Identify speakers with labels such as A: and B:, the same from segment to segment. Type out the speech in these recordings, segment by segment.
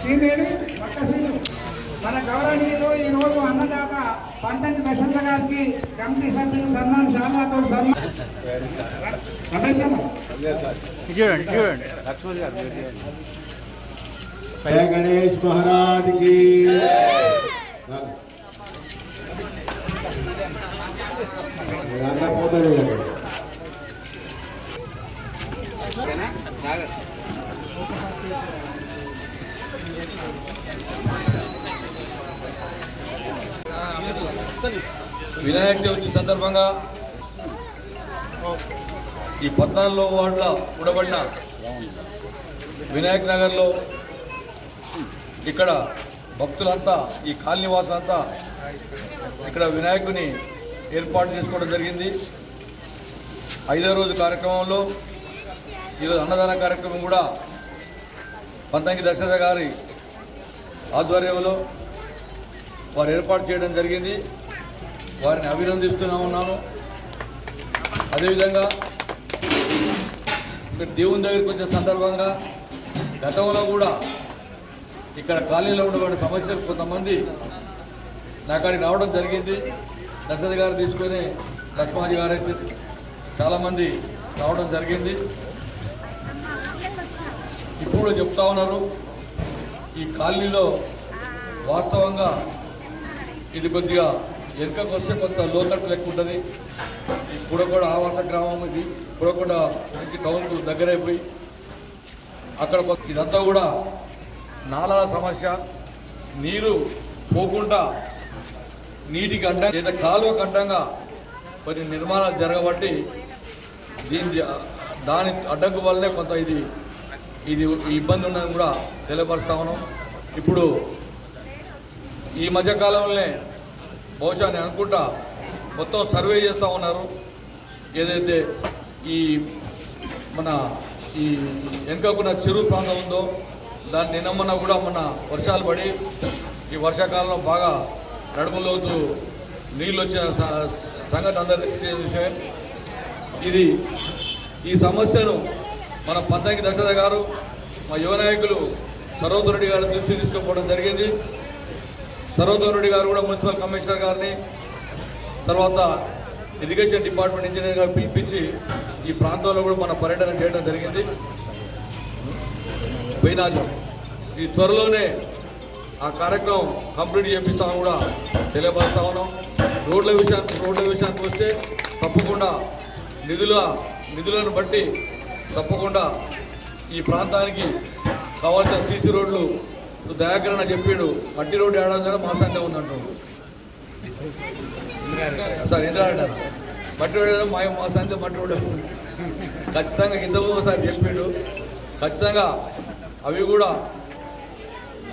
A: శ్రీదేవి పక్క శ్రీను మన గౌరవనీయులు ఈరోజు అన్నదాత పంతంగి దశరథ గారికి కమిటీ సభ్యులు సన్మాన్ శాల్వాతో సన్మాన్
B: గణేష్ మహారాజ్ కి
C: వినాయక చవితి సందర్భంగా ఈ 14 వార్డుల కూడబడిన వినాయక్ నగర్లో ఇక్కడ భక్తులంతా ఈ కాలనీ వాసులంతా ఇక్కడ వినాయకుని ఏర్పాటు చేసుకోవడం జరిగింది. 5వ రోజు కార్యక్రమంలో ఈరోజు అన్నదాన కార్యక్రమం కూడా పంతంగి దశరథ గారి ఆధ్వర్యంలో వారు ఏర్పాటు చేయడం జరిగింది. వారిని అభినందిస్తున్నాను. అదేవిధంగా దేవుని దగ్గరికి వచ్చిన సందర్భంగా గతంలో కూడా ఇక్కడ కాలనీలో ఉండబడిన సమస్యలు కొంతమంది నాకాడికి రావడం జరిగింది. దశరథ గారు తీసుకొని లక్ష్మాజీ గారు అయితే చాలామంది రావడం జరిగింది. ఇప్పుడు చెప్తా ఉన్నారు ఈ కాలనీలో వాస్తవంగా ఇది కొద్దిగా వెనుకకు వస్తే కొంత లోకల్ లెక్క ఉంటుంది. ఇప్పుడు కూడా ఆవాస గ్రామం ఇది ఇప్పుడు కూడా మంచి టౌన్కు దగ్గరైపోయి అక్కడ ఇదంతా కూడా నాలాల సమస్య, నీరు పోకుండా నీటికి లేదా కాలువకు అడ్డంగా కొన్ని నిర్మాణాలు జరగబట్టి దాని అడ్డంకు వల్లనే కొంత ఇది ఇబ్బంది ఉన్నదని కూడా తెలియపరుస్తా ఉన్నాం. ఇప్పుడు ఈ మధ్యకాలంలోనే బహుశా నేను అనుకుంటా మొత్తం సర్వే చేస్తూ ఉన్నారు. ఏదైతే ఈ మన ఈ వెనుకకున్న చెరువు ప్రాంతం ఉందో దాన్ని నిన్నమ్మన్న కూడా మన వర్షాలు పడి ఈ వర్షాకాలంలో బాగా నడుములోతు నీళ్ళు వచ్చిన సంగతి అందరికీ విషయం. ఈ సమస్యను మన పంతంగి దశరథ గారు మా యువ నాయకులు సర్వోత్తమ రెడ్డి గారి దృష్టి తీసుకుపోవడం జరిగింది. సర్వోత్తమ రెడ్డి గారు కూడా మున్సిపల్ కమిషనర్ గారిని తర్వాత ఇరిగేషన్ డిపార్ట్మెంట్ ఇంజనీర్ గారు పిలిపించి ఈ ప్రాంతంలో కూడా మన పర్యటన చేయడం జరిగింది. పోయినాది ఈ త్వరలోనే ఆ కార్యక్రమం కంప్లీట్ చేపిస్తామని కూడా తెలియపరుస్తా ఉన్నాం. రోడ్ల విషయానికి వస్తే తప్పకుండా నిధులను బట్టి తప్పకుండా ఈ ప్రాంతానికి కావాల్సిన సీసీ రోడ్లు దయాకరణ చెప్పాడు. మట్టి రోడ్డు ఏడాది మా సందే ఉందంటాడు సార్ ఇంద్రాడ మట్టి రోడ్డు మా సందే మట్టి రోడ్డు ఖచ్చితంగా ఇంతకుముందు సార్ చెప్పాడు. ఖచ్చితంగా అవి కూడా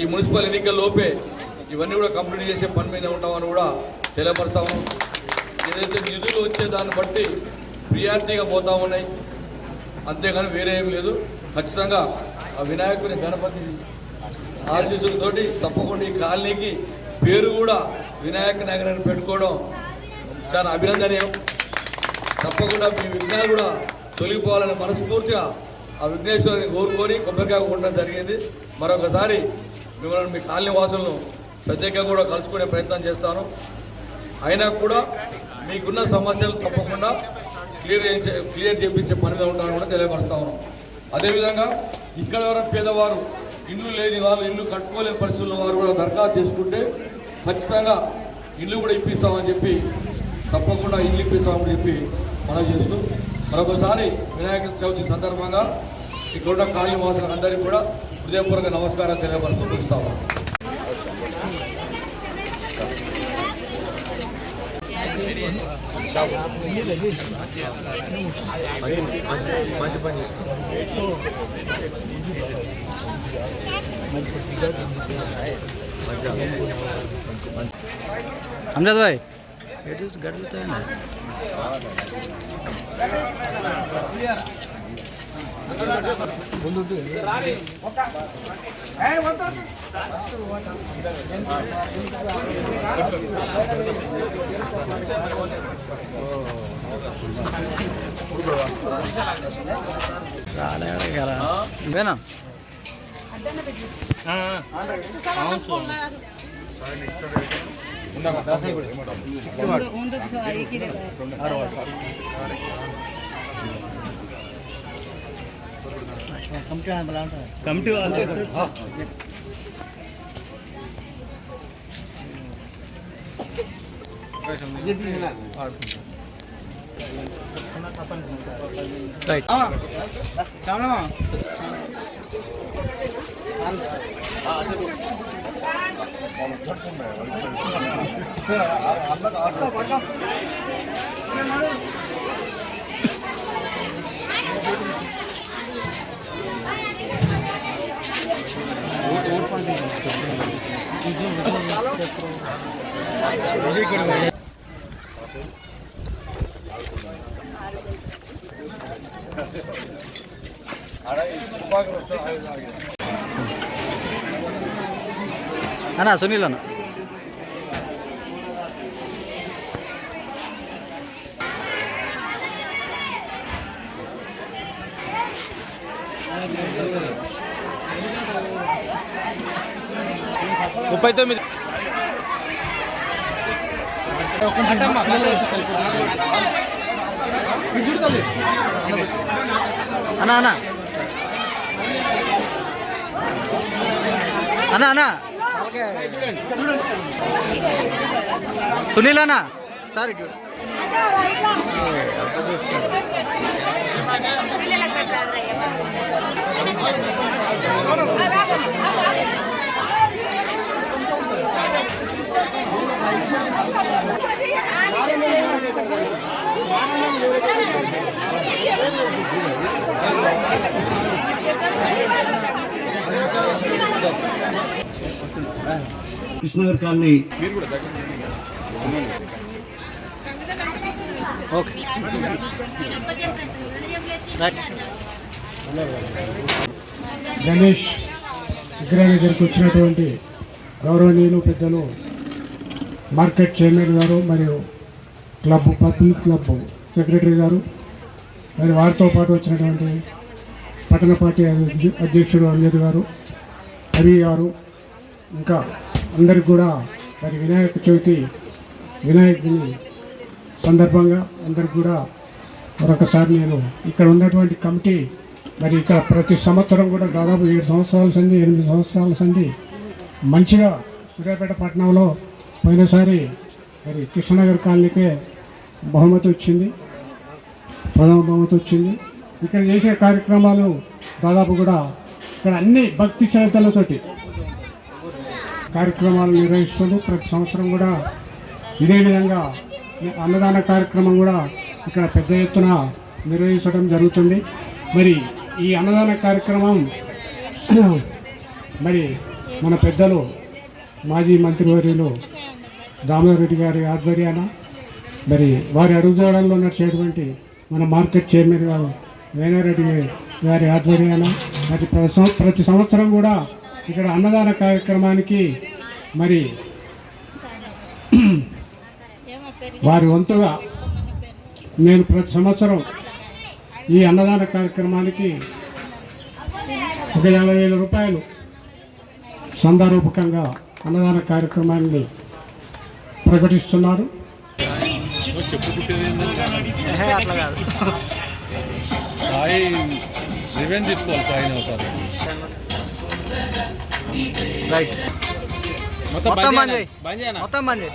C: ఈ మున్సిపల్ ఎన్నికల్లోపే ఇవన్నీ కూడా కంప్లీట్ చేసే పని మీద ఉంటామని కూడా తెలియపరుస్తాము. ఏదైతే నిధులు వచ్చే దాన్ని బట్టి ప్రియారిటీగా పోతా ఉన్నాయి, అంతేగాని వేరే ఏం లేదు. ఖచ్చితంగా ఆ వినాయకుని గణపతి ఆశీస్సులతోటి తప్పకుండా ఈ కాలనీకి పేరు కూడా వినాయక నగర్ అని పెట్టుకోవడం చాలా అభినందనీయం. తప్పకుండా మీ విఘ్నాలు కూడా తొలగిపోవాలని మనస్ఫూర్తిగా ఆ విఘ్నేశ్వరుని కోరుకొని కొబ్బరికాయ ఉండడం జరిగింది. మరొకసారి మిమ్మల్ని మీ కాలనీ వాసులను ప్రత్యేకంగా కూడా కలుసుకునే ప్రయత్నం చేస్తాను. అయినా కూడా మీకున్న సమస్యలు తప్పకుండా క్లియర్ చేయించే పని మీద ఉంటామని కూడా తెలియపరుస్తా ఉన్నాం. అదేవిధంగా ఇక్కడ ఎవరైనా పేదవారు ఇల్లు లేని వాళ్ళు ఇల్లు కట్టుకోలేని పరిస్థితుల్లో వారు కూడా దరఖాస్తు చేసుకుంటే ఖచ్చితంగా ఇల్లు కూడా ఇప్పిస్తామని చెప్పి తప్పకుండా ఇల్లు ఇప్పిస్తామని చెప్పి మనం చేస్తూ మరొకసారి వినాయక చవితి సందర్భంగా ఇక్కడ కాలనీ వాసులకు అందరికీ కూడా హృదయపూర్వక నమస్కారం తెలియపరుస్తూ పిలుస్తాము. మంచి పని చేస్తాం.
D: अमजद भाई गड़ता है ना ना కమిటీ వాళ్ళు రైట్ అన్నా సునీల్ అన్న ముప్పై తొమ్మిది అన్నా అన్నా అన్నా అన్నా సునీల్ అన్నా సార్ ఇటు
B: Krishnanagar colony
D: okay right
A: Ganesh విగ్రహం దగ్గరికి వచ్చినటువంటి గౌరవనీయులు పెద్దలు మార్కెట్ చైర్మన్ గారు మరియు క్లబ్ పబ్లిక్ క్లబ్ సెక్రటరీ గారు మరి వారితో పాటు వచ్చినటువంటి పట్టణ పార్టీ అధ్యక్షుడు అంజద్ గారు హరి గారు ఇంకా అందరికి కూడా మరి వినాయక చవితి వినాయకుని సందర్భంగా అందరికి కూడా మరొకసారి నేను ఇక్కడ ఉన్నటువంటి కమిటీ మరి ఇక్కడ ప్రతి సంవత్సరం కూడా దాదాపు 7 సంవత్సరాల సంది 8 సంవత్సరాల సంది మంచిగా సూర్యాపేట పట్టణంలో పోయినసారి మరి కృష్ణనగర్ కాలనీకే బహుమతి వచ్చింది, ప్రథమ బహుమతి వచ్చింది. ఇక్కడ చేసే కార్యక్రమాలు దాదాపు కూడా ఇక్కడ అన్ని భక్తి శ్రద్ధలతోటి కార్యక్రమాలు నిర్వహిస్తుంది. ప్రతి సంవత్సరం కూడా ఇదే విధంగా అన్నదాన కార్యక్రమం కూడా ఇక్కడ పెద్ద ఎత్తున నిర్వహించడం జరుగుతుంది. మరి ఈ అన్నదాన కార్యక్రమం మరి మన పెద్దలు మాజీ మంత్రివర్యులు దామోదర్ రెడ్డి గారి ఆధ్వర్యాన మరి వారి అడుగుజాడల్లో నడిచేటువంటి మన మార్కెట్ చైర్మన్ గారు వేనారెడ్డి గారి ఆధ్వర్యాన మరి ప్రతి సంవత్సరం కూడా ఇక్కడ అన్నదాన కార్యక్రమానికి మరి వారి వంతుగా నేను ప్రతి సంవత్సరం ఈ అన్నదాన కార్యక్రమానికి ఒక 50,000 రూపాయలు సందారూపకంగా అన్నదాన కార్యక్రమాన్ని ప్రకటిస్తున్నారు.
D: అట్లా కాదు
C: రివెంజ్ తీసుకోవాలి సాయి అవుతారు.
D: రైట్ మొత్తం బంద్ చేయి మొత్తం బంద్ చేయి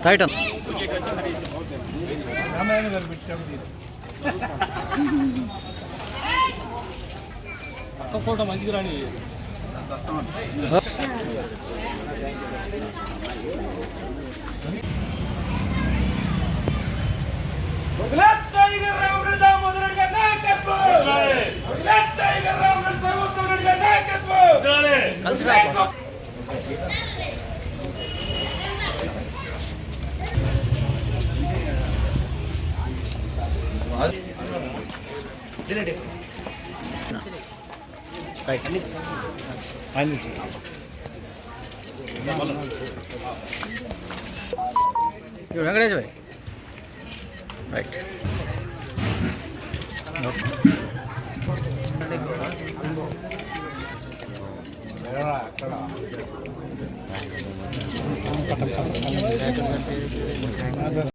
D: రైట్ అన్న
C: ఫోటో మంచిగా రాని
D: రైట్ వెంకటేష్ భాయ్ రైట్